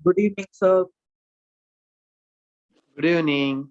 Good evening, sir. Good evening.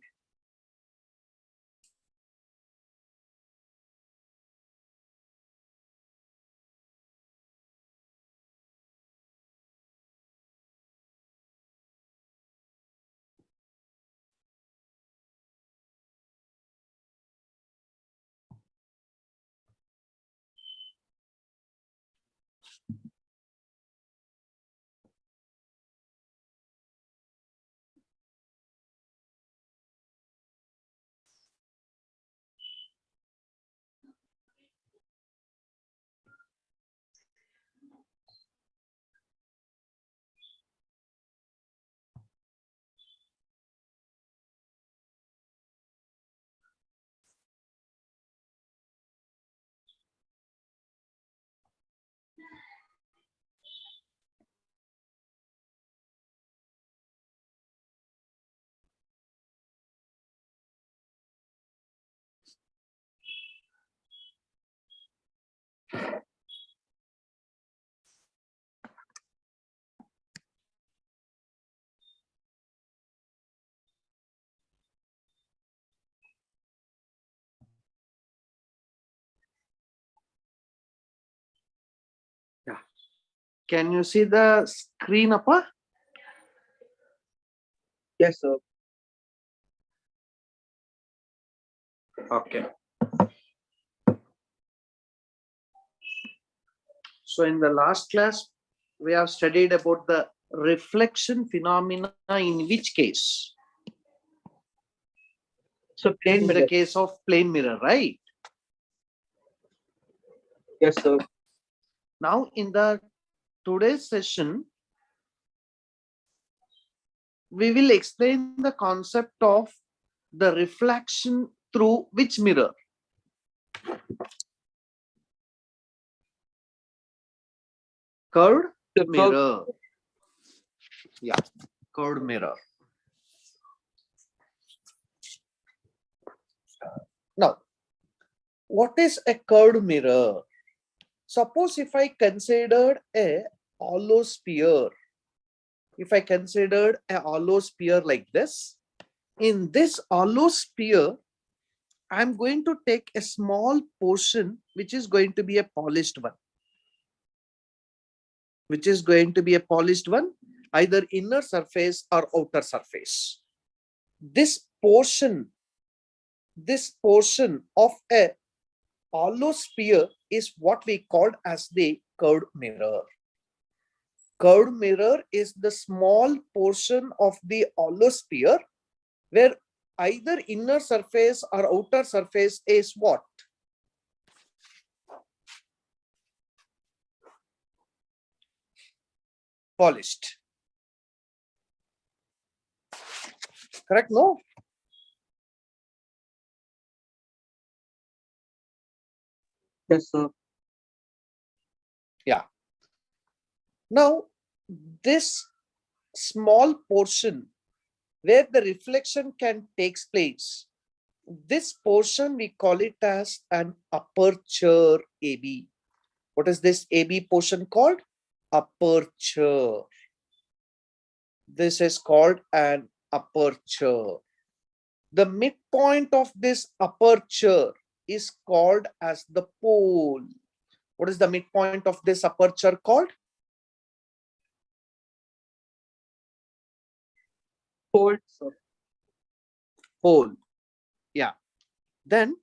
Yeah. Can you see the screen, Appa? Yes, sir. Okay. So in the last class, we have studied about the reflection phenomena in which case? So plain In mirror. the case of plane mirror, right? Yes, sir. Now in the today's session, we will explain the concept of the reflection through which mirror? Curved The curve. mirror. Yeah, curved mirror. Now, what is a curved mirror? Suppose if I considered a hollow sphere, if I considered a hollow sphere like this, in this hollow sphere, I'm going to take a small portion which is going to be a polished one. Which is going to be a polished one, either inner surface or outer surface. This portion of a hollow sphere is what we called as the curved mirror. Curved mirror is the small portion of the hollow sphere where either inner surface or outer surface is what? Polished. Correct? No? Yes, sir. Yeah. Now, this small portion where the reflection can take place, this portion we call it as an aperture AB. What is this AB portion called? Aperture. This is called an aperture. The midpoint of this aperture is called as the pole. What is the midpoint of this aperture called? Fold, sir. Pole. Yeah. Then,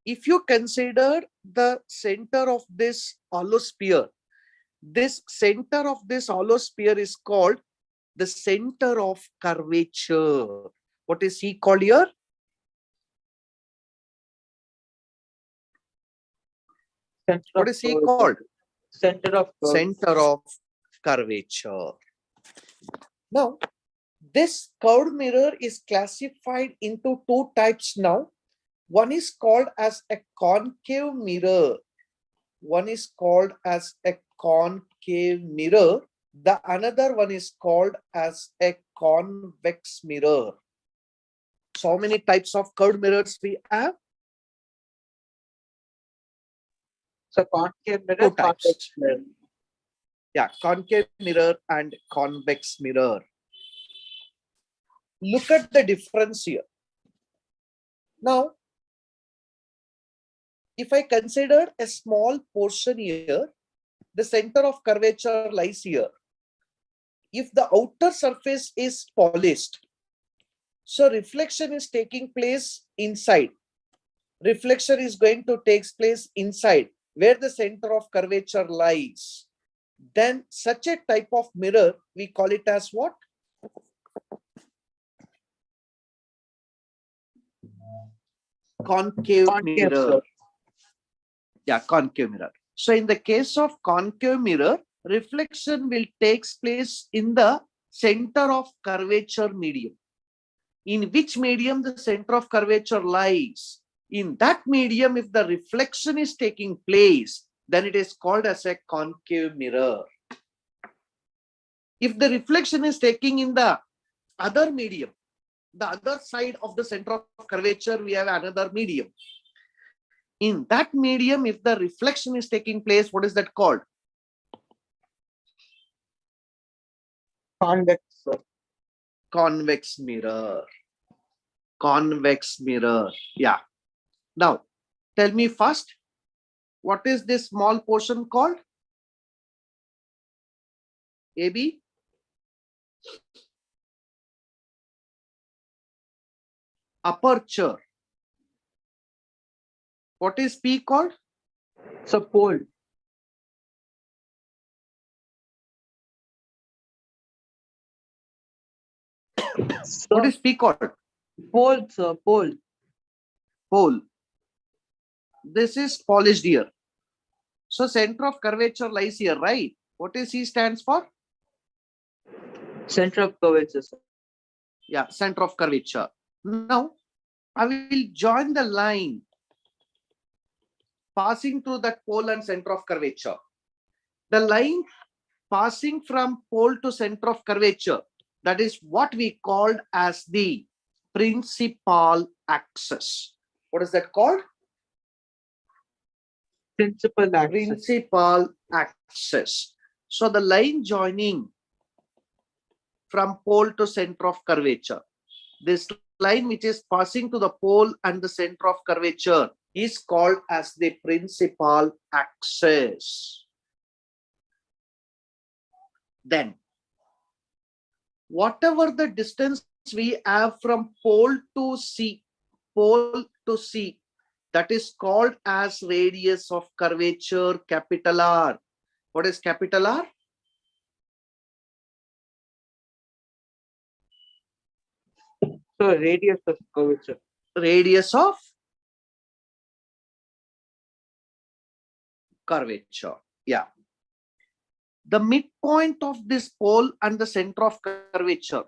if you consider the center of this hollow sphere, this center of this hollow sphere is called the center of curvature. What is he called here? What is he called? Center of curve. Center of curvature. Now, this curved mirror is classified into two types now. One is called as a concave mirror. One is called as a concave mirror. The another one is called as a convex mirror. So how many types of curved mirrors we have? So concave mirror, Two types. convex mirror. Yeah, concave mirror and convex mirror. Look at the difference here. Now, if I consider a small portion here, the center of curvature lies here. If the outer surface is polished, so reflection is taking place inside. Reflection is going to take place inside where the center of curvature lies. Then such a type of mirror, we call it as what? Concave Concave, mirror. sir. Yeah, concave mirror. So in the case of concave mirror, reflection will take place in the center of curvature medium. In which medium the center of curvature lies? In that medium, if the reflection is taking place, then it is called as a concave mirror. If the reflection is taking in the other medium, the other side of the center of curvature, we have another medium. In that medium, if the reflection is taking place, what is that called? Convex, sir. Convex mirror. Convex mirror. Yeah. Now, tell me first, what is this small portion called? AB? Aperture. What is P called? So pole. What Sir, is P called? pole, sir. Pole. Pole. This is polished here. So center of curvature lies here, right? What is C stands for? Center of curvature, sir. Yeah, center of curvature. Now, I will join the line passing through that pole and center of curvature. The line passing from pole to center of curvature, that is what we called as the principal axis. What is that called? Principal axis. Principal axis. So the line joining from pole to center of curvature, this line which is passing to the pole and the center of curvature is called as the principal axis. Then, whatever the distance we have from pole to C, that is called as radius of curvature, capital R. What is capital R? So radius of curvature. Radius of curvature. Yeah. The midpoint of this pole and the center of curvature.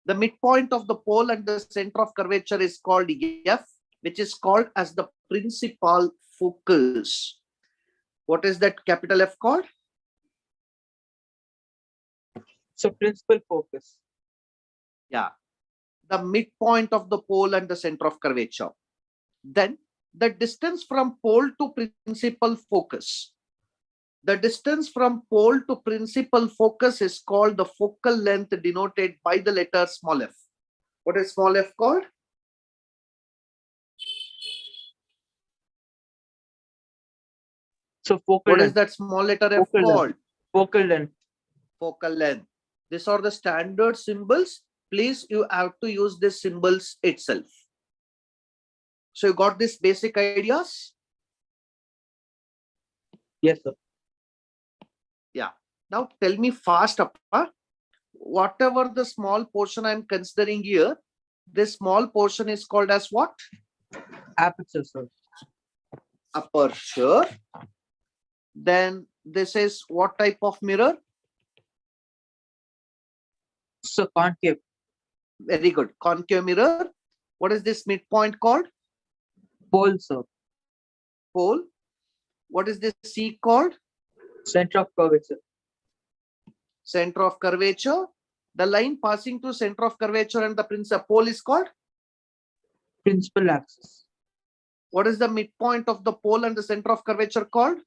The midpoint of the pole and the center of curvature is called F, which is called as the principal focus. What is that capital F called? So principal focus. Yeah. The midpoint of the pole and the center of curvature. Then the distance from pole to principal focus. The distance from pole to principal focus is called the focal length, denoted by the letter small f. What is small f called? So focal What is length. that small letter f Focal called? length. Focal length. Focal length. These are the standard symbols. Please, you have to use these symbols itself. So you got these basic ideas? Yes, sir. Yeah. Now tell me fast, Appa. Whatever the small portion I'm considering here, this small portion is called as what? Aperture, sir. Aperture. Then this is what type of mirror? So concave. Very good. Concave mirror. What is this midpoint called? Pole, sir. Pole. What is this C called? Center of curvature. Center of curvature. The line passing through center of curvature and the principal pole is called? Principal axis. What is the midpoint of the pole and the center of curvature called?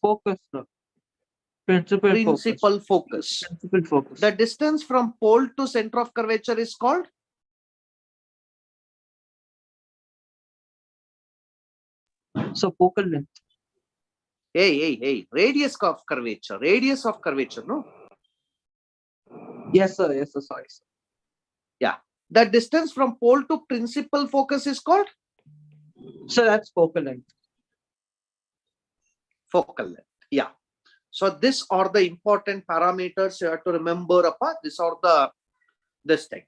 Focus, sir. Principal focus. Principal focus. Principal focus. The distance from pole to center of curvature is called? So focal length. Hey. Radius of curvature. Radius of curvature, no? Yes, sir. Yes, sir. Sorry, sir. Yeah. The distance from pole to principal focus is called? So that's focal length. Focal length. Yeah. So these are the important parameters you have to remember about. These are this thing.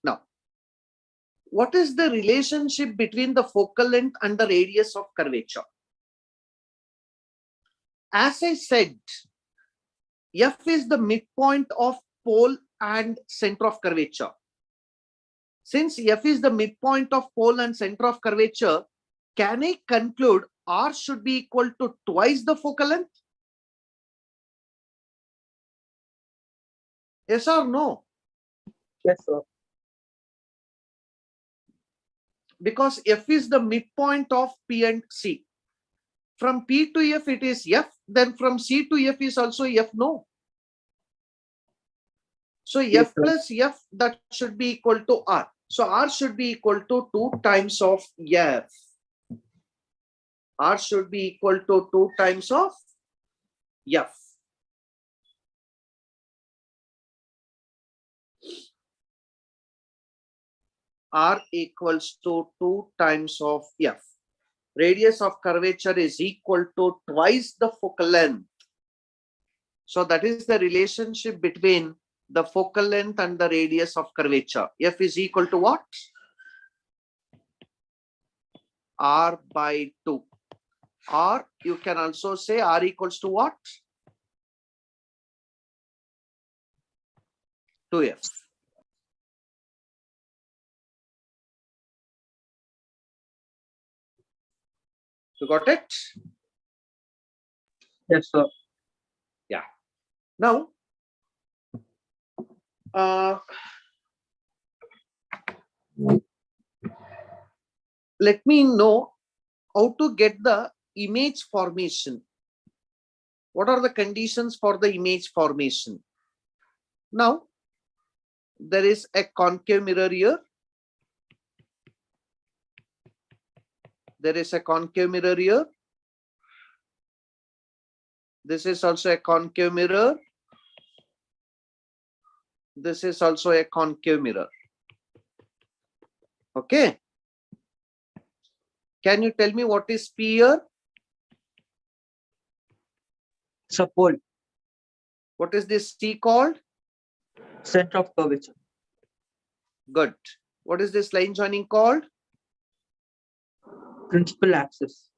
Now, what is the relationship between the focal length and the radius of curvature? As I said, F is the midpoint of pole and center of curvature. Since F is the midpoint of pole and center of curvature, can I conclude R should be equal to twice the focal length? Yes or no? Yes, sir. Because F is the midpoint of P and C. From P to F it is F, then from C to F is also F, no? So Yes, F sir. plus F, that should be equal to R. So R should be equal to 2 times of F. R should be equal to 2 times of F. R equals to 2 times of F. Radius of curvature is equal to twice the focal length. So that is the relationship between the focal length and the radius of curvature. F is equal to what? R by 2. Or you can also say R equals to what? 2F. You got it? Yes, sir. Yeah. Now, let me know how to get the image formation. What are the conditions for the image formation? Now, there is a concave mirror here. There is a concave mirror here. This is also a concave mirror. This is also a concave mirror. Okay. Can you tell me what is P here? So pole. What is this C called? Center of curvature. Good. What is this line joining called? Principal axis.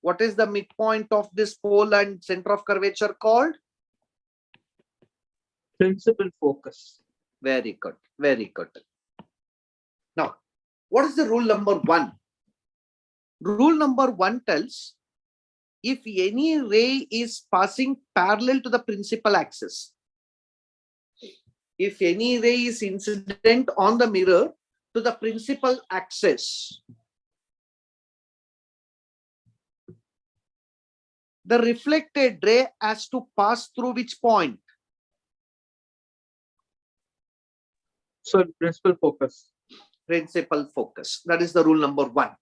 What is the midpoint of this pole and center of curvature called? Principal focus. Very good. Very good. Now, what is the rule number 1? Rule number 1 tells if any ray is passing parallel to the principal axis, if any ray is incident on the mirror to the principal axis, the reflected ray has to pass through which point? So principal focus. Principal focus. That is the rule number 1.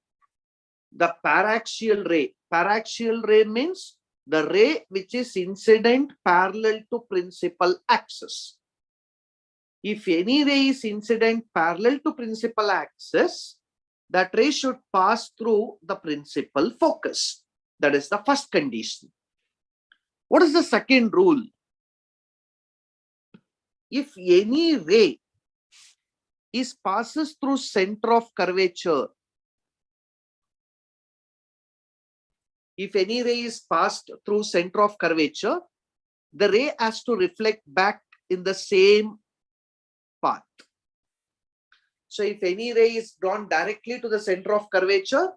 The paraxial ray means the ray which is incident parallel to principal axis. If any ray is incident parallel to principal axis, that ray should pass through the principal focus. That is the first condition. What is the second rule? If any ray passes through center of curvature, if any ray is passed through center of curvature, the ray has to reflect back in the same path. So if any ray is drawn directly to the center of curvature,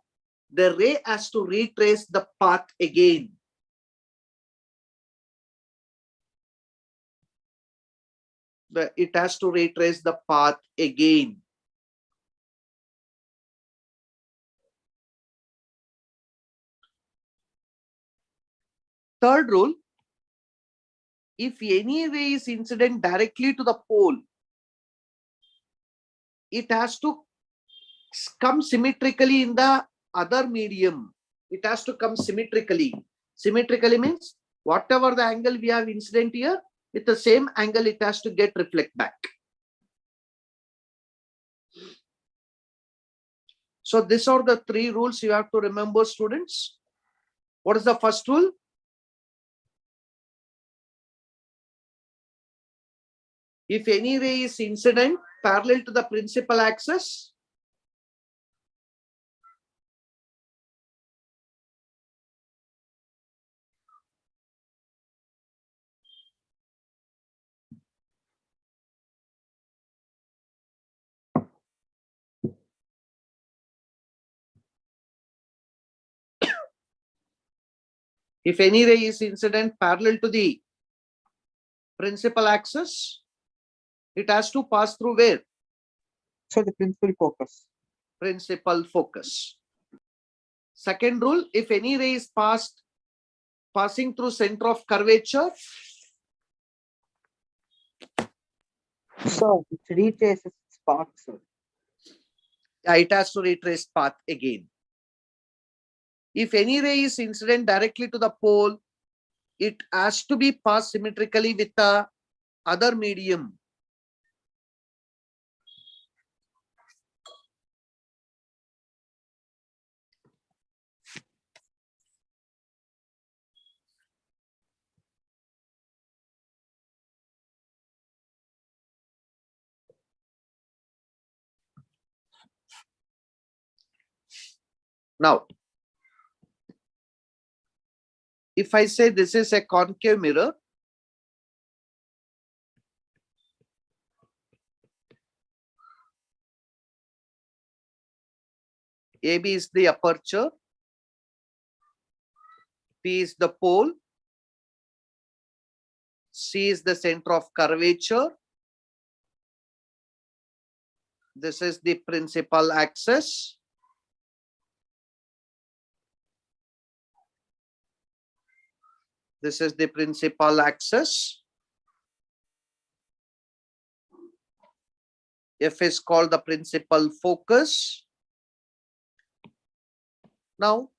the ray has to retrace the path again. It has to retrace the path again. Third rule, if any ray is incident directly to the pole, it has to come symmetrically in the other medium. It has to come symmetrically. Symmetrically means whatever the angle we have incident here, with the same angle it has to get reflect back. So these are the three rules you have to remember, students. What is the first rule? If any ray is incident parallel to the principal axis, if any ray is incident parallel to the principal axis, it has to pass through where? So the principal focus. Principal focus. Second rule, if any ray is passing through center of curvature, So it retraces its path, sir. it has to retrace path again. If any ray is incident directly to the pole, it has to be passed symmetrically with the other medium. Now, if I say this is a concave mirror, AB is the aperture, P is the pole, C is the center of curvature, this is the principal axis, this is the principal axis, F is called the principal focus. Now,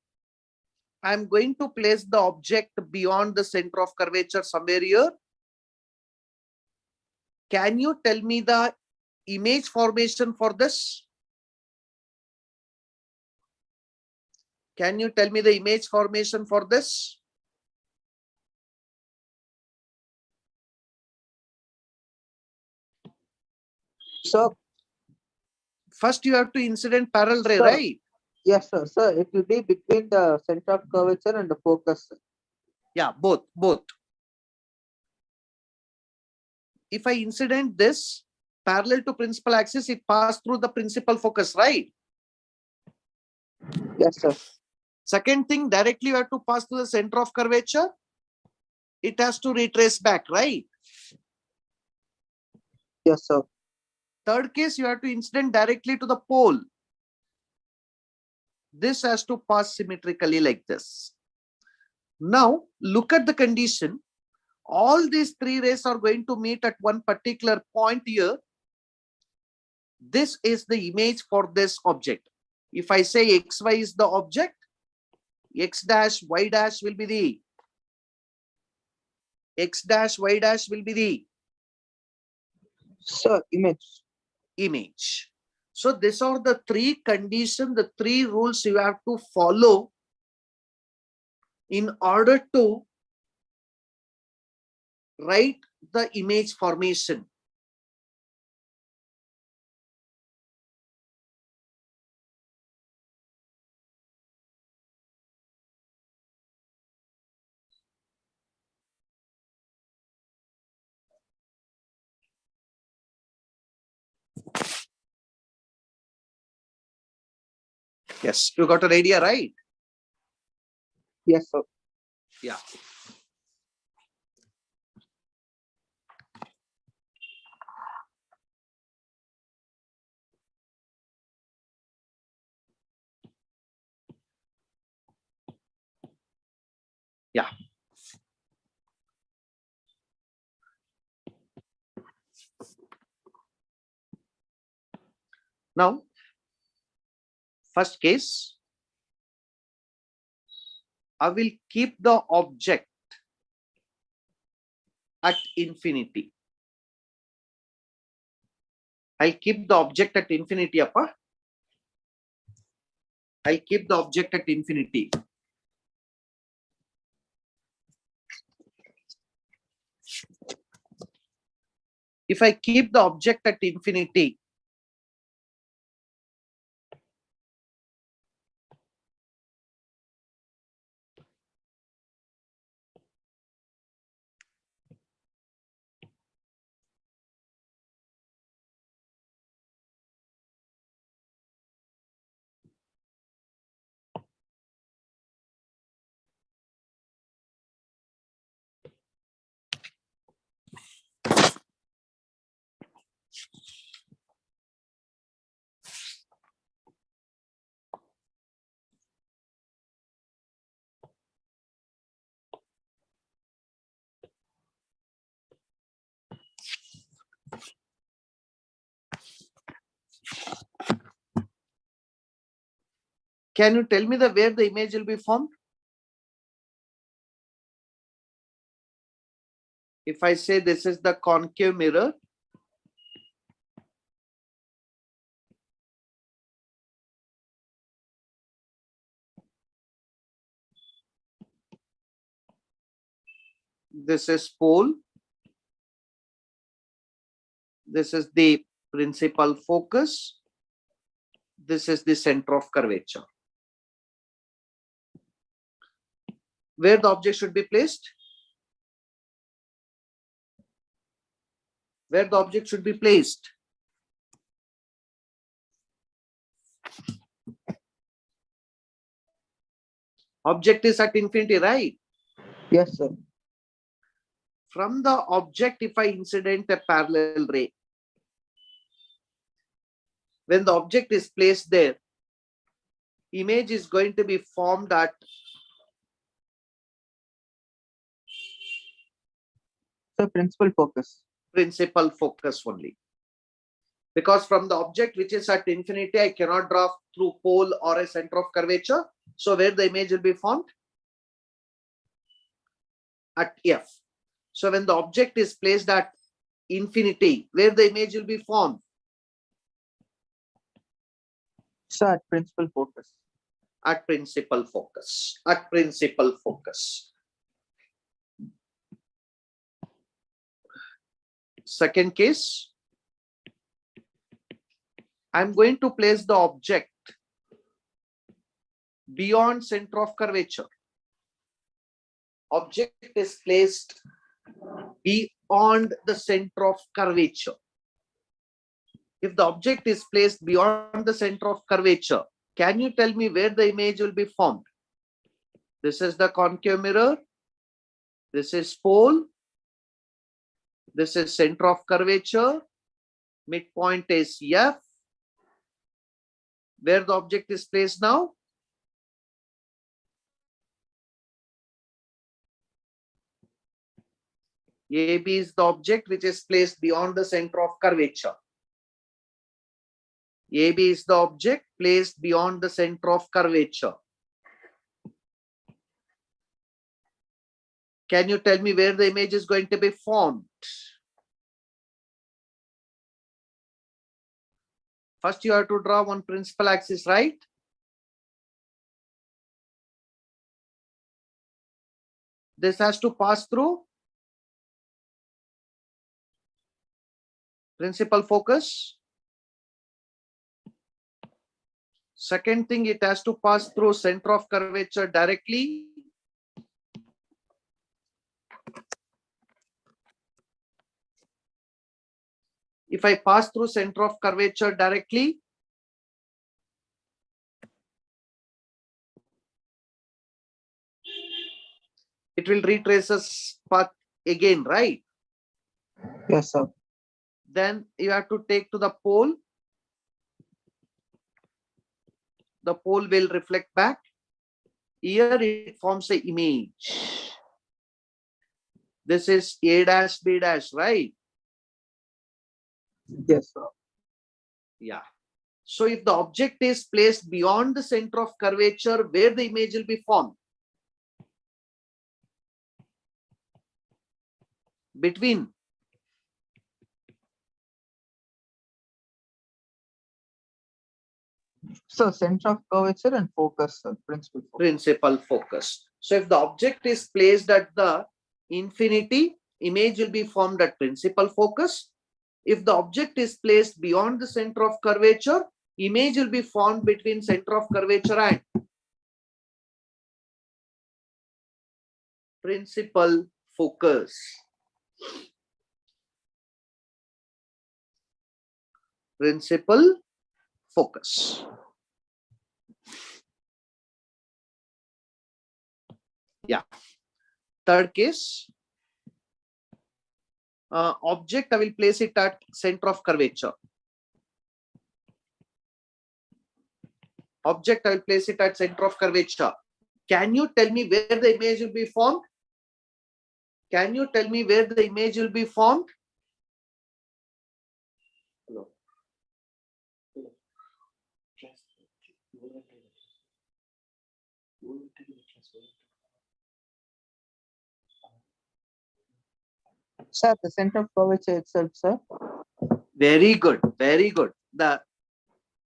I'm going to place the object beyond the center of curvature somewhere here. Can you tell me the image formation for this? Can you tell me the image formation for this? So First, you have to incident parallel ray, Sir. right? yes, sir. Sir, it will be between the center of curvature and the focus, sir. Yeah, both. If I incident this parallel to principal axis, it passed through the principal focus, right? Yes, sir. Second thing, directly you have to pass through the center of curvature. It has to retrace back, right? Yes, sir. Third case, you have to incident directly to the pole. This has to pass symmetrically like this. Now, look at the condition. All these three rays are going to meet at one particular point here. This is the image for this object. If I say XY is the object, X dash, Y dash will be the X dash, Y dash will be the Sir, image. So these are the three conditions, the three rules you have to follow in order to write the image formation. Yes, you got an idea, right? yes, sir. Yeah. Yeah. Now, first case, I will keep the object at infinity. I'll keep the object at infinity, appa. I'll keep the object at infinity. If I keep the object at infinity, can you tell me where the image will be formed? If I say this is the concave mirror, this is pole, this is the principal focus, this is the center of curvature. Where the object should be placed? Where the object should be placed? Object is at infinity, right? Yes, sir. From the object, if I incident a parallel ray, when the object is placed there, image is going to be formed at So principal focus. Principal focus only. Because from the object which is at infinity, I cannot draw through pole or a center of curvature. So where the image will be formed? At F. So when the object is placed at infinity, where the image will be formed? So at principal focus. At principal focus. At principal focus. Second case, I'm going to place the object beyond center of curvature. Object is placed beyond the center of curvature. If the object is placed beyond the center of curvature, can you tell me where the image will be formed? This is the concave mirror. This is pole. This is center of curvature. Midpoint is F. Where the object is placed now? AB is the object which is placed beyond the center of curvature. AB is the object placed beyond the center of curvature. Can you tell me where the image is going to be formed? First, you have to draw one principal axis, right? This has to pass through principal focus. Second thing, it has to pass through center of curvature directly. If I pass through center of curvature directly, it will retrace a path again, right? Yes, sir. Then you have to take to the pole. The pole will reflect back. Here it forms an image. This is A dash B dash, right? Yes, sir. Yeah. So if the object is placed beyond the center of curvature, where the image will be formed? Between. So center of curvature and focus, sir. Principal focus. Principal focus. So if the object is placed at the infinity, image will be formed at principal focus. If the object is placed beyond the center of curvature, image will be formed between center of curvature and principal focus. Principal focus. Yeah. Third case, object, I will place it at center of curvature. Object, I will place it at center of curvature. Can you tell me where the image will be formed? Can you tell me where the image will be formed? Hello. Sir, the center of curvature itself, sir. Very good. Very good. The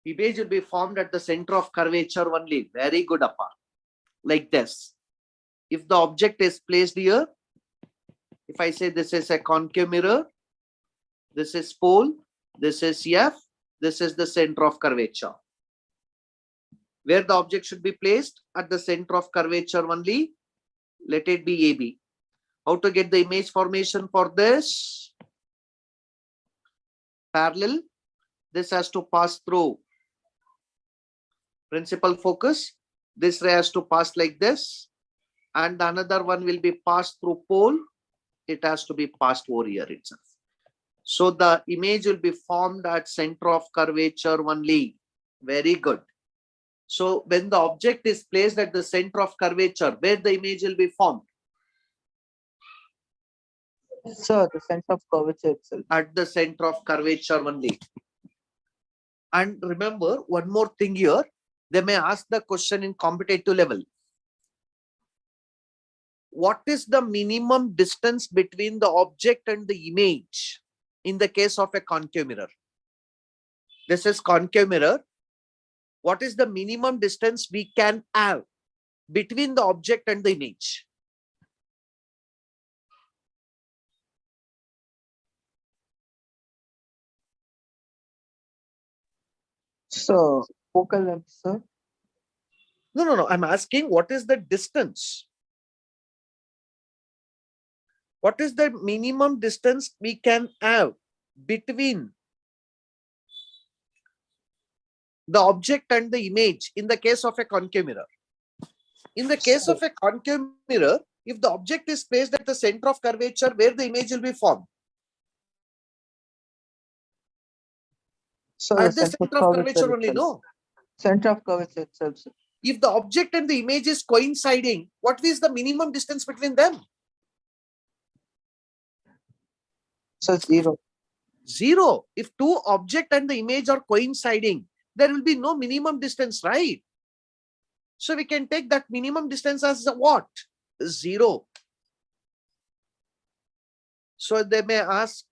image will be formed at the center of curvature only. Very good, Appa. Like this. If the object is placed here, if I say this is a concave mirror, this is pole, this is F, this is the center of curvature. Where the object should be placed? At the center of curvature only. Let it be AB. How to get the image formation for this? Parallel. This has to pass through principal focus. This ray has to pass like this. And another one will be passed through pole. It has to be passed over here itself. So the image will be formed at center of curvature only. Very good. So when the object is placed at the center of curvature, where the image will be formed? Sir, the center of curvature itself. At the center of curvature only. And remember one more thing here. They may ask the question in competitive level. What is the minimum distance between the object and the image in the case of a concave mirror? This is concave mirror. What is the minimum distance we can have between the object and the image? So focal length, sir. No. I'm asking what is the distance? What is the minimum distance we can have between the object and the image in the case of a concave mirror? In the case of a concave mirror, if the object is placed at the center of curvature, where the image will be formed? So At the the center of curvature only, no? Center of curvature itself, sir. If the object and the image is coinciding, what is the minimum distance between them? So 0. 0. If two object and the image are coinciding, there will be no minimum distance, right? So we can take that minimum distance as what? 0. So they may ask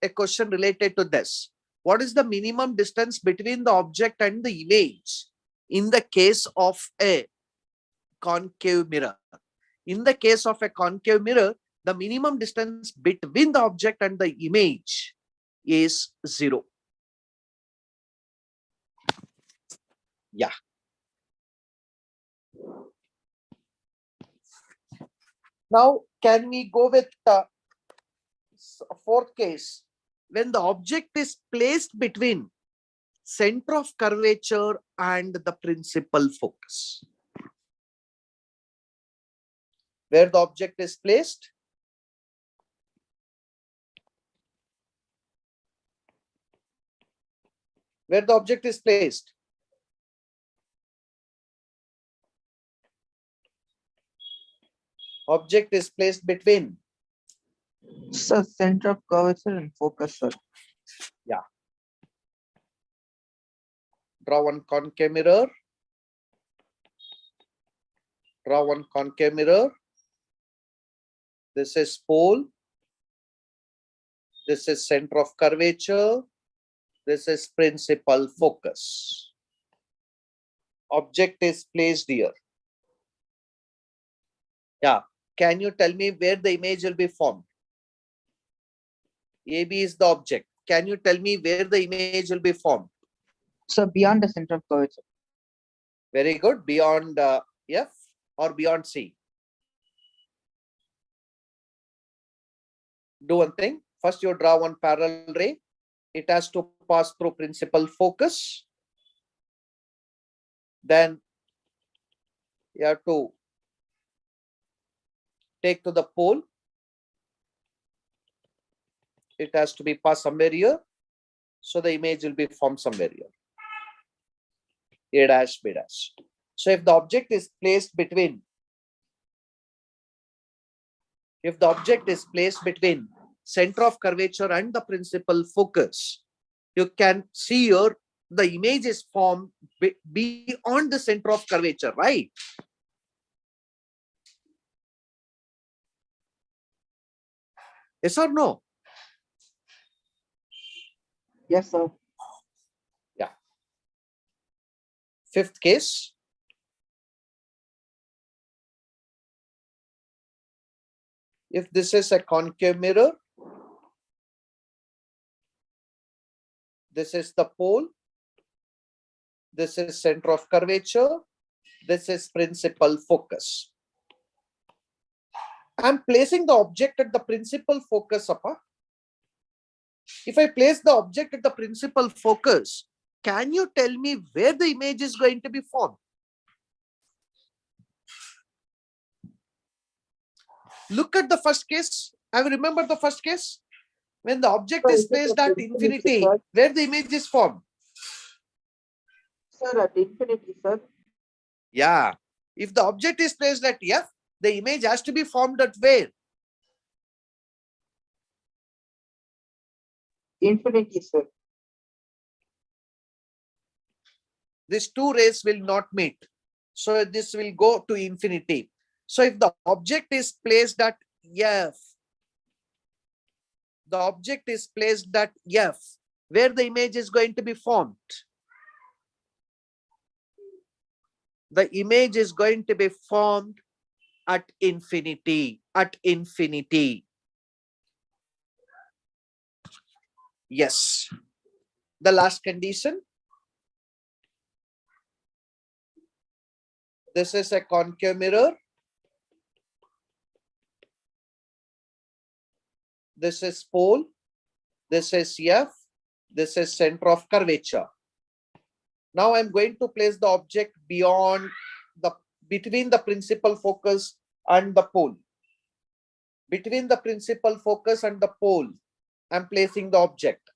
a question related to this. What is the minimum distance between the object and the image in the case of a concave mirror? In the case of a concave mirror, the minimum distance between the object and the image is 0. Yeah. Now, can we go with the fourth case? When the object is placed between center of curvature and the principal focus. Where the object is placed? Where the object is placed? Object is placed between. So center of curvature and focus, sir. Yeah. Draw one concave mirror. Draw one concave mirror. This is pole. This is center of curvature. This is principal focus. Object is placed here. Yeah. Can you tell me where the image will be formed? AB is the object. Can you tell me where the image will be formed? So beyond the center of curvature. Very good. Beyond F or beyond C? Do one thing. First, you draw one parallel ray. It has to pass through principal focus. Then you have to take to the pole. It has to be passed somewhere here. So the image will be formed somewhere here. A dash, B dash. So if the object is placed between, center of curvature and the principal focus, you can see here the image is formed beyond the center of curvature, right? Yes or no? Yes, sir. Yeah. Fifth case. If this is a concave mirror, this is the pole, this is center of curvature, this is principal focus. I'm placing the object at the principal focus, Appa. If I place the object at the principal focus, can you tell me where the image is going to be formed? Look at the first case. I remember the first case. When the object is placed at infinity, where the image is formed? Sir, at infinity, sir. Yeah. If the object is placed at F, the image has to be formed at where? Infinity, sir. These two rays will not meet. So this will go to infinity. So if the object is placed at F, where the image is going to be formed? The image is going to be formed at infinity. Yes. The last condition. This is a concave mirror. This is pole. This is F. This is center of curvature. Now I'm going to place the object between the principal focus and the pole. Between the principal focus and the pole, I'm placing the object.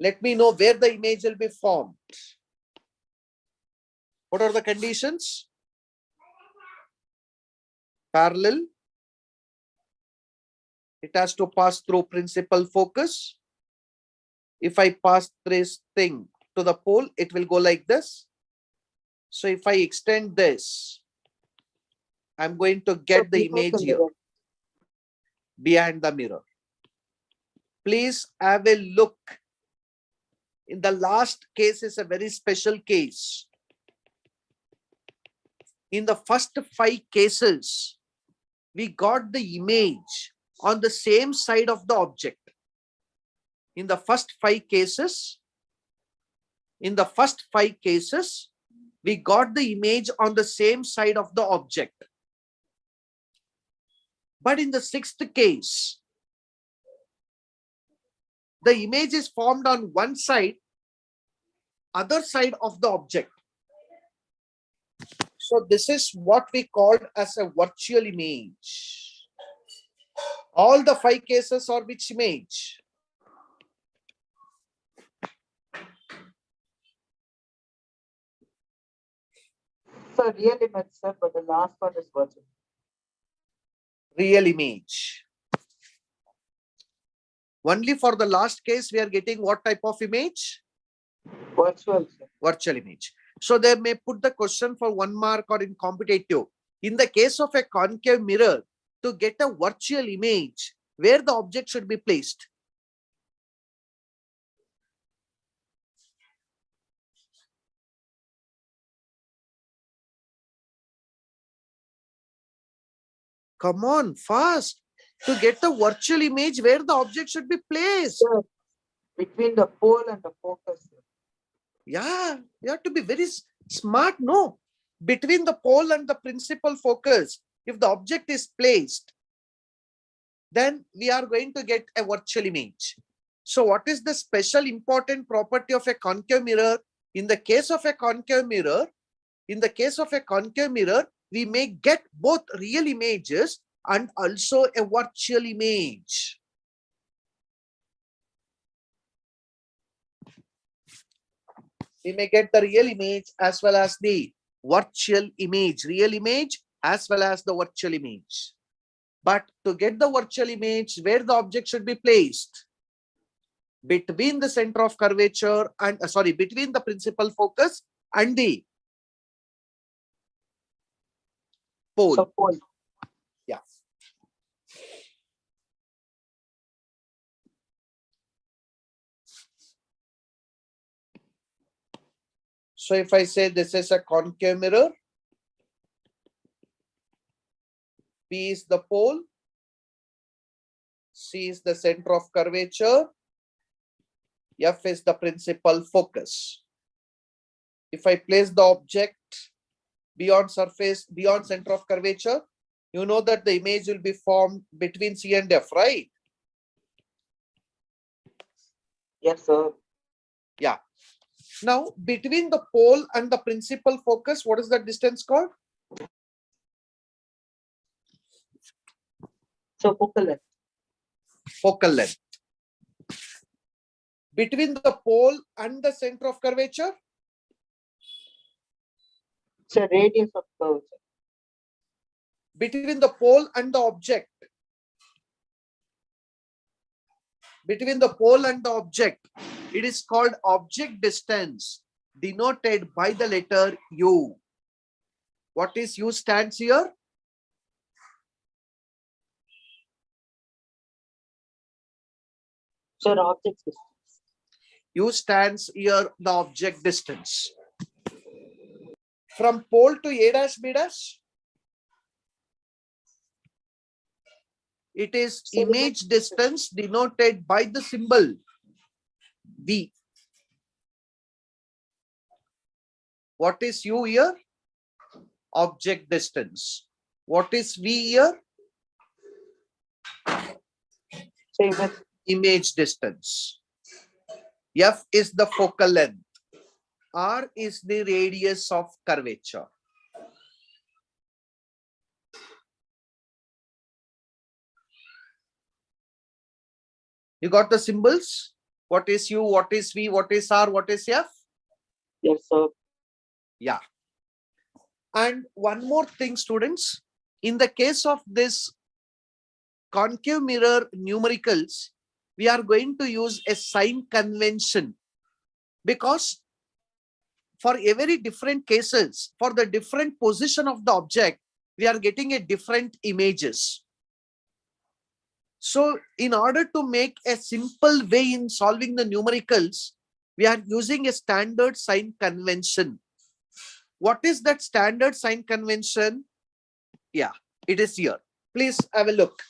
Let me know where the image will be formed. What are the conditions? Parallel. It has to pass through principal focus. If I pass this thing to the pole, it will go like this. So if I extend this, I'm going to get the image here behind the mirror. Please have a look. In the last case is a very special case. In the first 5 cases, we got the image on the same side of the object. In the first 5 cases, we got the image on the same side of the object. But in the 6th case, the image is formed on one side, other side of the object. So this is what we called as a virtual image. All the 5 cases are which image? Sir, real image, sir, but the last one is virtual. Real image. Only for the last case, we are getting what type of image? Virtual, sir. Virtual image. So they may put the question for 1 mark or in competitive. In the case of a concave mirror, to get a virtual image, where the object should be placed? Come on, fast. To get the virtual image, where the object should be placed? Sir, between the pole and the focus, sir. Yeah, you have to be very smart, no? Between the pole and the principal focus, if the object is placed, then we are going to get a virtual image. So what is the special important property of a concave mirror? In the case of a concave mirror, we may get both real images and also a virtual image. We may get the real image as well as the virtual image, real image as well as the virtual image. But to get the virtual image, where the object should be placed? Between the center of curvature and, between the principal focus and the pole. So pole. Yeah. So if I say this is a concave mirror, P is the pole, C is the center of curvature, F is the principal focus. If I place the object beyond surface, beyond center of curvature, you know that the image will be formed between C and F, right? Yes, sir. Yeah. Now, between the pole and the principal focus, what is the distance called? So focal length. Focal length. Between the pole and the center of curvature? It's a radius of curve, sir. Between the pole and the object? Between the pole and the object, it is called object distance, denoted by the letter U. What is U stands here? Sir, object distance. U stands here, the object distance. From pole to A dash B dash, it is image distance denoted by the symbol V. What is U here? Object distance. What is V here? Same as Image distance. F is the focal length. R is the radius of curvature. You got the symbols? What is U? What is V? What is R? What is F? yes, sir. Yeah. And one more thing, students. In the case of this concave mirror numericals, we are going to use a sign convention, because for every different cases, for the different position of the object, we are getting a different images. So in order to make a simple way in solving the numericals, we are using a standard sign convention. What is that standard sign convention? Yeah, it is here. Please have a look.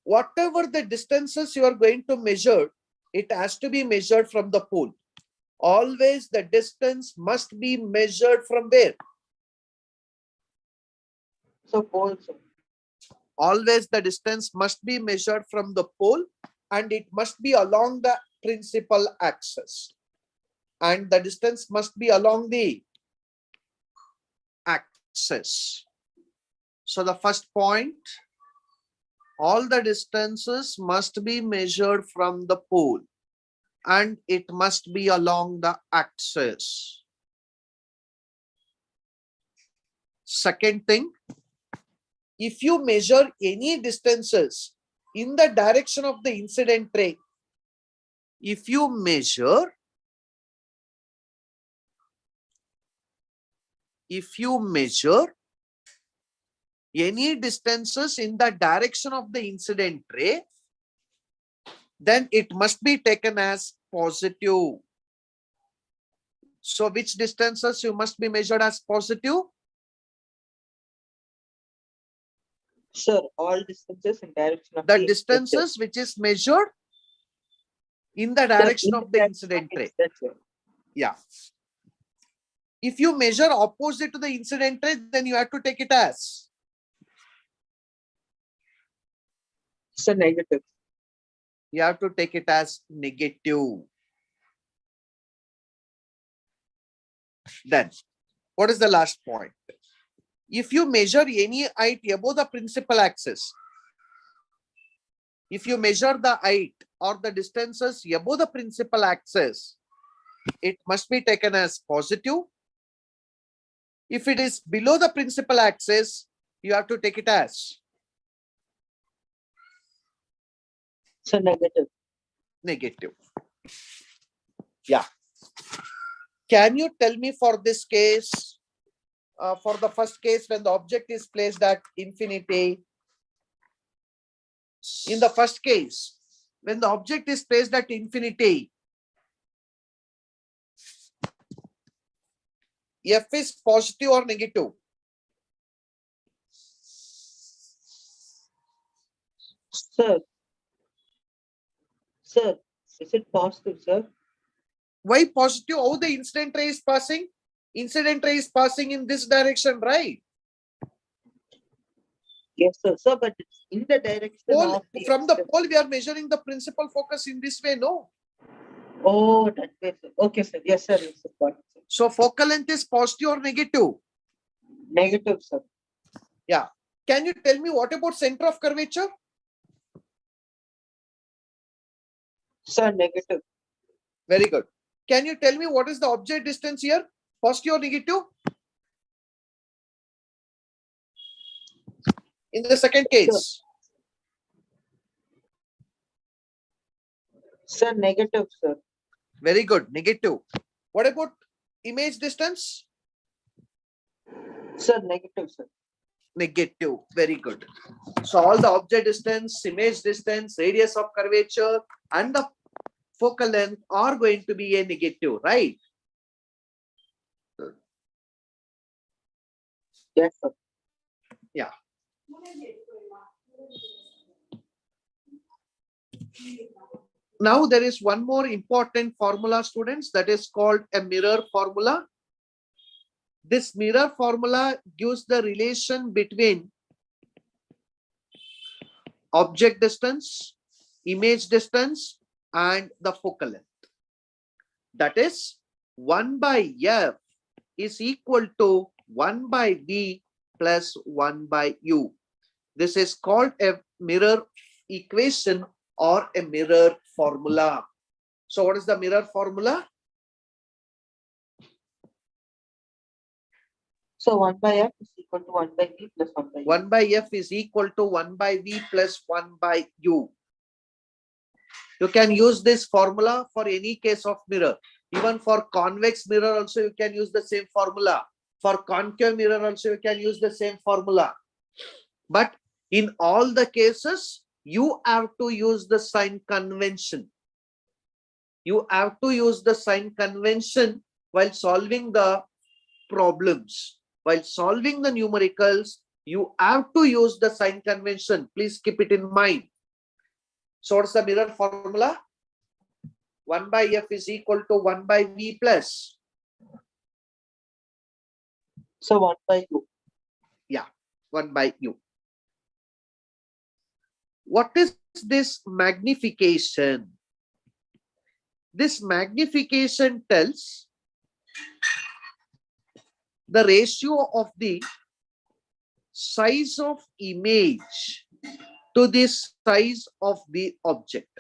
Whatever the distances you are going to measure, it has to be measured from the pole. Always the distance must be measured from where? So pole, sir. Always the distance must be measured from the pole, and it must be along the principal axis. And the distance must be along the axis. So the first point, all the distances must be measured from the pole, and it must be along the axis. Second thing, if you measure any distances in the direction of the incident ray, if you measure if you measure any distances in the direction of the incident ray, then it must be taken as positive. So which distances you must be measured as positive? Sir, all distances in direction of The the distances which is measured in the direction of the incident ray. Yeah. If you measure opposite to the incident ray, then you have to take it as? Sir, negative. You have to take it as negative. Then, what is the last point? If you measure any height above the principal axis, if you measure the height or the distances above the principal axis, it must be taken as positive. If it is below the principal axis, you have to take it as? Sir, negative. Negative. Yeah. Can you tell me for this case, for the first case, when the object is placed at infinity? In the first case, when the object is placed at infinity, F is positive or negative? Sir, is it positive, sir? Why positive? How the incident ray is passing? Incident ray is passing in this direction, right? Yes, sir. Sir, but it's in the direction Pole, of the from the pole, we are measuring the principal focus in this way, no? Oh, that way, sir. Okay, sir. Yes, sir. Yes, sir. Got it, sir. So focal length is positive or negative? Negative, sir. Yeah. Can you tell me what about center of curvature? Sir, negative. Very good. Can you tell me what is the object distance here? Positive or negative? In the second case. Sir, negative, sir. Very good. Negative. What about image distance? Sir, negative, sir. Negative. Very good. So all the object distance, image distance, radius of curvature, and the focal length are going to be a negative, right? Yes, sir. Yeah. Now there is one more important formula, students, that is called a mirror formula. This mirror formula gives the relation between object distance, image distance, and the focal length. That is 1 by F is equal to 1 by V plus 1 by U. This is called a mirror equation or a mirror formula. So what is the mirror formula? So 1 by F is equal to 1 by V plus 1 by U. 1 by F is equal to 1 by V plus 1 by U. You can use this formula for any case of mirror. Even for convex mirror also you can use the same formula. For concave mirror also you can use the same formula. But in all the cases, you have to use the sign convention. You have to use the sign convention while solving the problems. While solving the numericals, you have to use the sign convention. Please keep it in mind. So what's the mirror formula? 1 by F is equal to 1 by V plus. So 1 by U. Yeah, 1 by U. What is this magnification? This magnification tells the ratio of the size of image to the size of the object.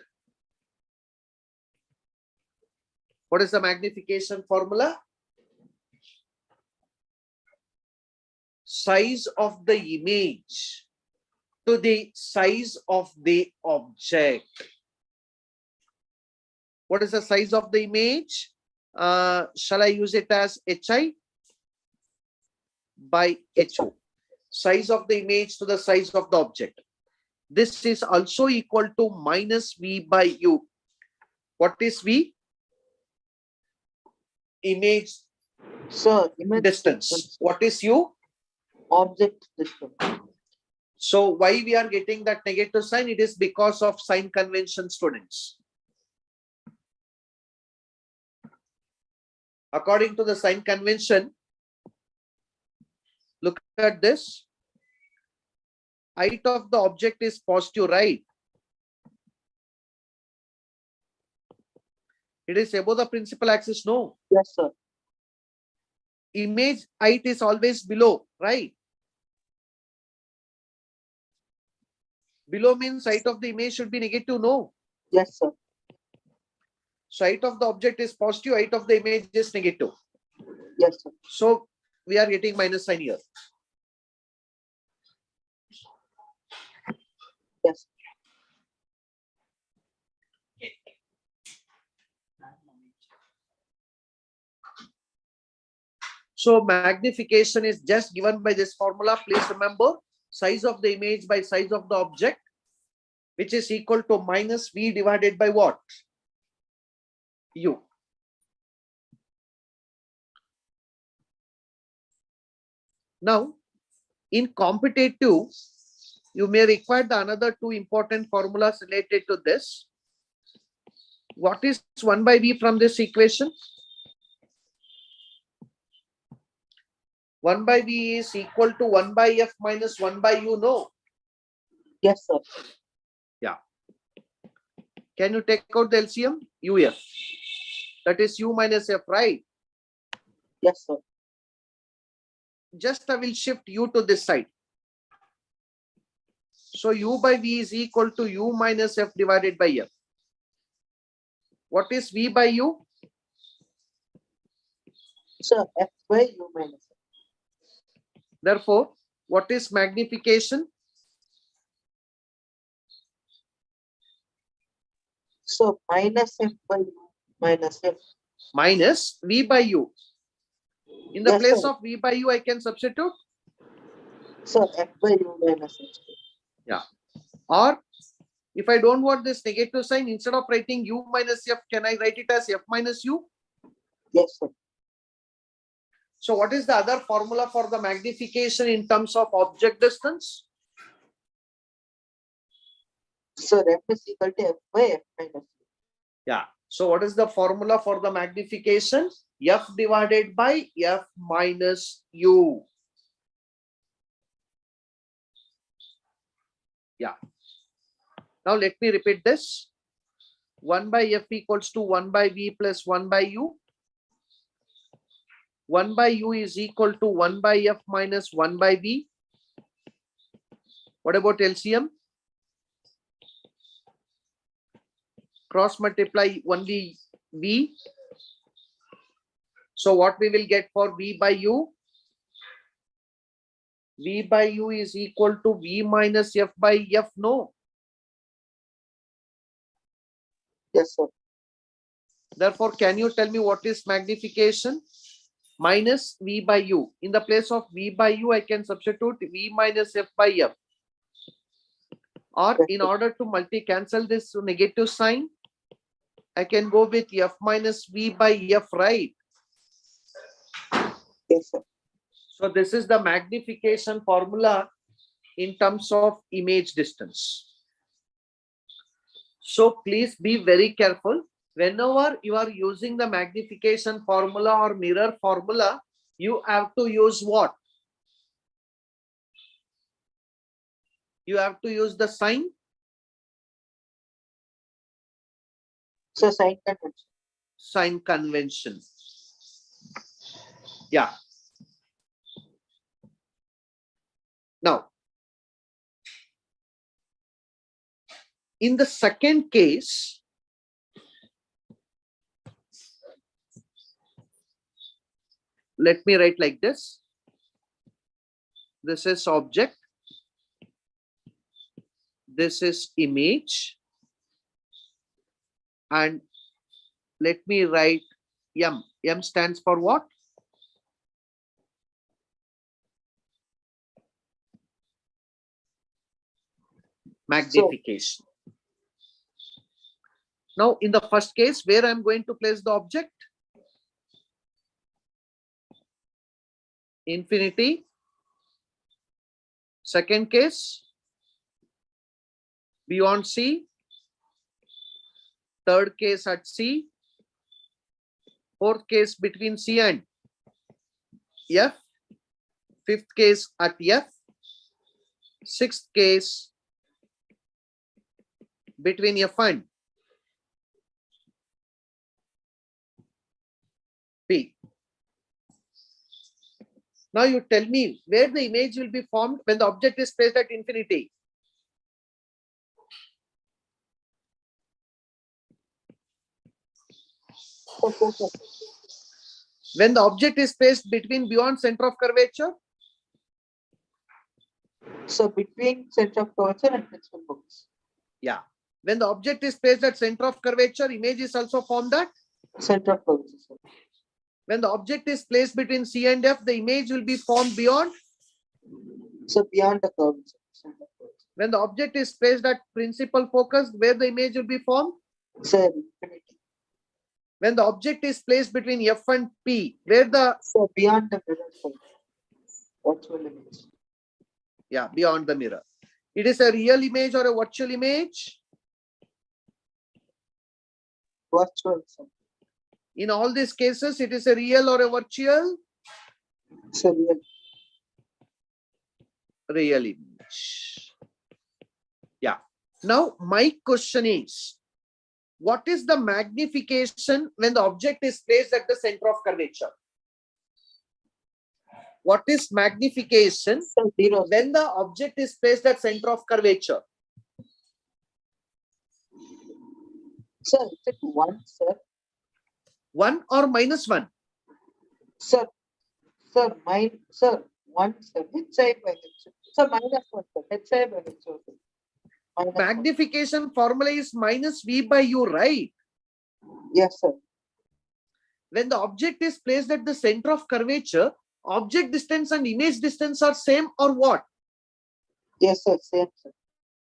What is the magnification formula? Size of the image to the size of the object. What is the size of the image? Shall I use it as HI? by HO. Size of the image to the size of the object. This is also equal to minus V by U. What is V? Image image distance. What is U? Object distance. So why we are getting that negative sign? It is because of sign convention, students. According to the sign convention, look at this. Height of the object is positive, right? It is above the principal axis, no? Yes, sir. Image height is always below, right? Below means height of the image should be negative, no? Yes, sir. So height of the object is positive, height of the image is negative. Yes, sir. So we are getting minus sign here. Yes. So magnification is just given by this formula. Please remember, size of the image by size of the object, which is equal to minus V divided by what? U. Now, in competitive, you may require the another two important formulas related to this. What is 1 by V from this equation? 1 by V is equal to 1 by F minus 1 by U, no? Yes, sir. Yeah. Can you take out the LCM? UF. That is U minus F, right? Yes, sir. Just I will shift U to this side. So U by V is equal to U minus F divided by F. What is V by U? Sir, F by U minus F. Therefore, what is magnification? So minus F by U minus F. Minus V by U. In the Yes, place sir. of V by U, I can substitute? So F by U minus F. Yeah. Or if I don't want this negative sign, instead of writing U minus F, can I write it as F minus U? Yes, sir. So what is the other formula for the magnification in terms of object distance? So F is equal to F by F minus U. Yeah. So what is the formula for the magnification? F divided by F minus U. Yeah. Now let me repeat this. 1 by F equals to 1 by V plus 1 by U. 1 by U is equal to 1 by F minus 1 by V. What about LCM? Cross multiply only V. So what we will get for V by U? V by U is equal to V minus F by F, no? Yes, sir. Therefore, can you tell me what is magnification? Minus V by U. In the place of V by U, I can substitute V minus F by F. Or Yes, in sir. order to multi-cancel this negative sign, I can go with F minus V by F, right? Yes, sir. So this is the magnification formula in terms of image distance. So please be very careful. Whenever you are using the magnification formula or mirror formula, you have to use what? You have to use the sign. So sign convention. Sign convention. Yeah. Now, in the second case, let me write like this. This is object. This is image. And let me write M. M stands for what? magnification. Now, in the first case, where I'm going to place the object? Infinity. Second case, beyond C. Third case at C. Fourth case between C and F. Fifth case at F. Sixth case between F and P. Now you tell me where the image will be formed when the object is placed at infinity. When the object is placed between beyond center of curvature. So between center of curvature and principal focus. Yeah. When the object is placed at center of curvature, image is also formed at center of curvature. Sir. When the object is placed between C and F, the image will be formed beyond. So beyond the curvature. Center of curvature. When the object is placed at principal focus, where the image will be formed? Sir, infinity. When the object is placed between F and P, where the so beyond the mirror, sir. Virtual image. Yeah, beyond the mirror. It is a real image or a virtual image? Virtual, sir. In all these cases, it is a real or a virtual? It's a real. Real image. Yeah. Now, my question is, what is the magnification when the object is placed at the center of curvature? What is magnification Zero. when the object is placed at center of curvature? Sir, is it 1, sir? 1 or minus 1? Sir, mine, sir, 1, sir. HI by HO. Sir, minus 1, sir. HI by HO. Minus Magnification 1. Formula is minus V by U, right? Yes, sir. When the object is placed at the center of curvature, object distance and image distance are same or what? Yes, sir. Same, sir.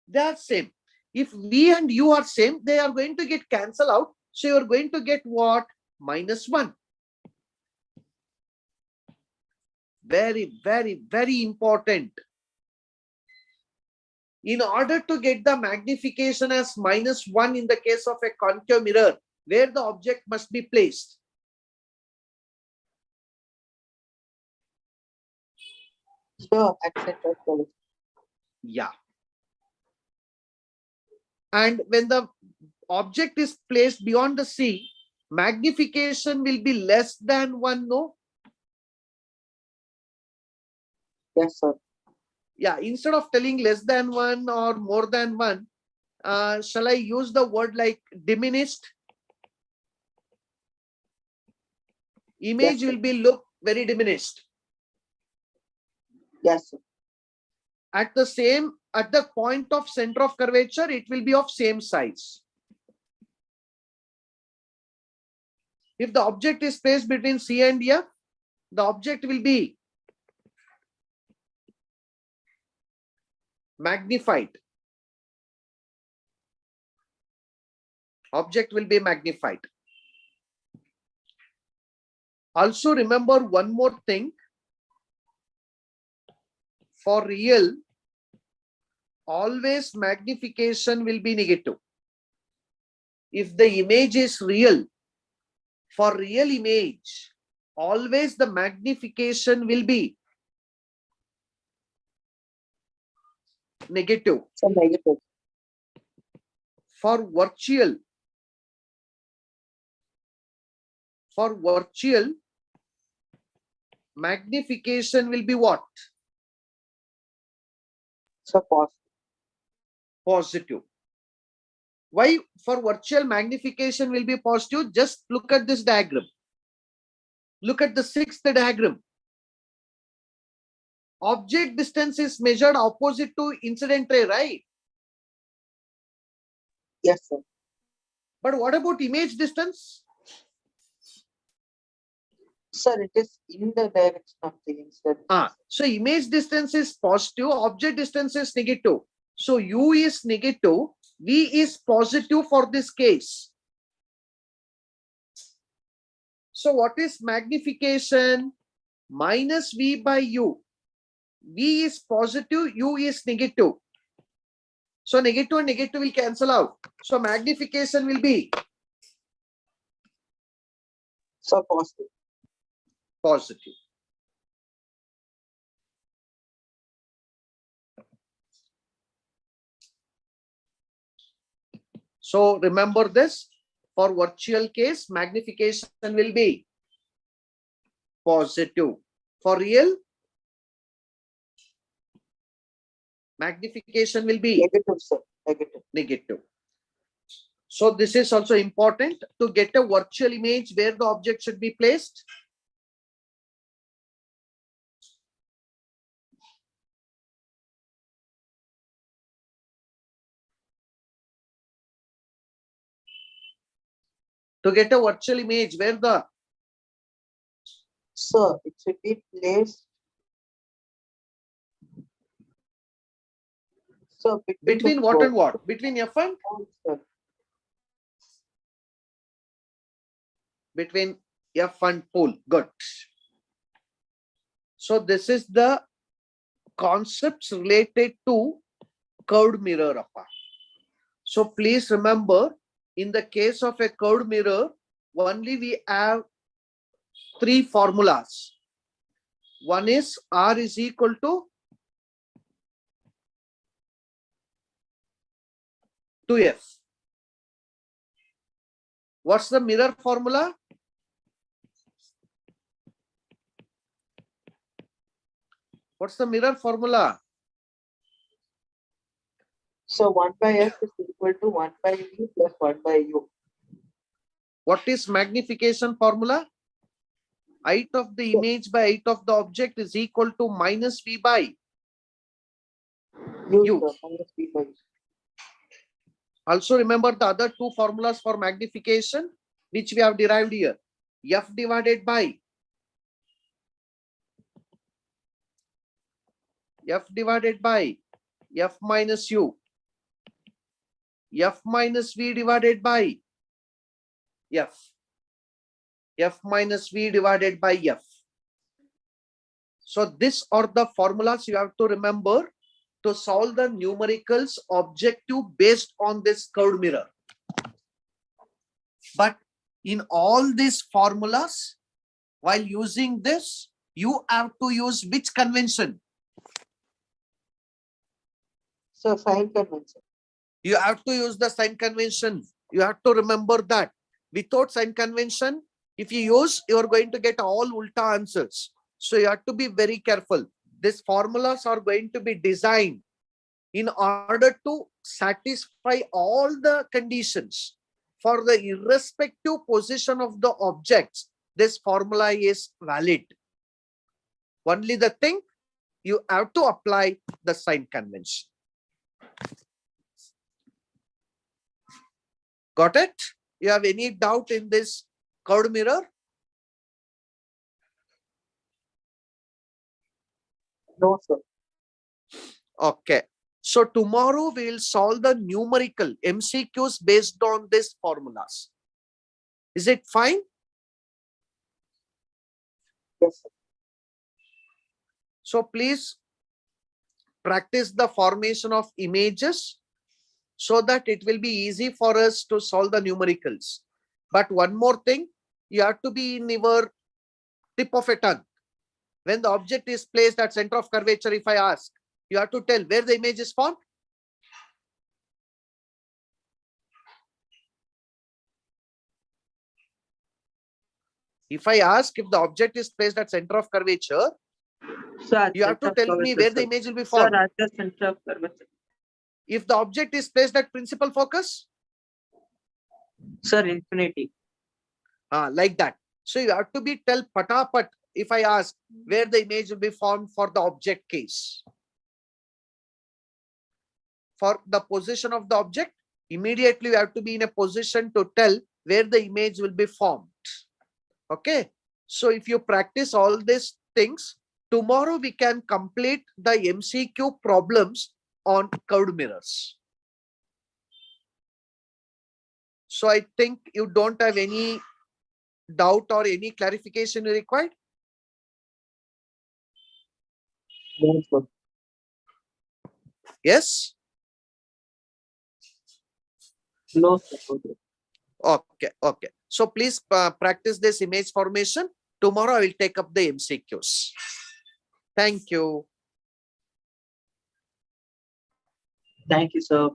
They are same. If V and U are same, they are going to get cancelled out. So you are going to get what? Minus 1. Very, very, very important. In order to get the magnification as minus 1 in the case of a concave mirror, where the object must be placed? So, at center of curvature. Yeah. And when the object is placed beyond the C, magnification will be less than 1, no? Yes, sir. Yeah, instead of telling less than 1 or more than 1, shall I use the word like diminished? Image Yes, will be look very diminished. Yes, sir. At the point of center of curvature, it will be of same size. If the object is placed between C and F, the object will be magnified. Object will be magnified. Also remember one more thing. For real, always magnification will be negative. If the image is real, for real image, always the magnification will be negative. So negative. For virtual, magnification will be what? So positive. Positive. Why for virtual magnification will be positive? Just look at this diagram. Look at the 6th diagram. Object distance is measured opposite to incident ray, right? Yes, sir. But what about image distance? Sir, it is in the direction of the incident. So image distance is positive, object distance is negative. So U is negative, V is positive for this case. So what is magnification? Minus V by U. V is positive, U is negative. So negative and negative will cancel out. So magnification will be So positive. positive. So remember this, for virtual case, magnification will be positive. For real, magnification will be Negative, sir. Negative. negative. So this is also important to get a virtual image where the object should be placed. To get a virtual image where the Sir, it should be placed. So between what and what? Between F and? Sir. Between F and pole. Good. So this is the concepts related to curved mirror. So please remember, in the case of a curved mirror, only we have three formulas. One is R is equal to 2F. What's the mirror formula? What's the mirror formula? So 1 by F is equal to 1 by V plus 1 by U. What is magnification formula? Height of the image by height of the object is equal to minus V by U. U. Sir, minus V by U. Also remember the other two formulas for magnification, which we have derived here. F divided by F minus U. F minus V divided by F. F minus V divided by F. So these are the formulas you have to remember to solve the numericals objective based on this curved mirror. But in all these formulas, while using this, you have to use which convention? So sign convention. You have to use the sign convention. You have to remember that. Without sign convention, if you use, you are going to get all ulta answers. So you have to be very careful. These formulas are going to be designed in order to satisfy all the conditions. For the irrespective position of the objects, this formula is valid. Only the thing, you have to apply the sign convention. Got it? You have any doubt in this curved mirror? No, sir. Okay. So tomorrow we will solve the numerical MCQs based on these formulas. Is it fine? Yes, sir. So please practice the formation of images so that it will be easy for us to solve the numericals. But one more thing, you have to be in your tip of a tongue. When the object is placed at center of curvature, if I ask, you have to tell where the image is formed. If I ask if the object is placed at center of curvature, Sir, you have to tell me where the image will be formed. Sir, at the center of curvature. If the object is placed at principal focus, Sir, infinity. like that. So you have to be tell patapat if I ask where the image will be formed for the object case. For the position of the object, immediately you have to be in a position to tell where the image will be formed. Okay. So if you practice all these things, tomorrow we can complete the MCQ problems on curved mirrors. So I think you don't have any doubt or any clarification required. No, sir. Yes. No, sir. Okay. Okay. Okay. So please practice this image formation. Tomorrow I will take up the MCQs. Thank you. Thank you, sir.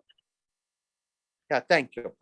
Yeah. Thank you.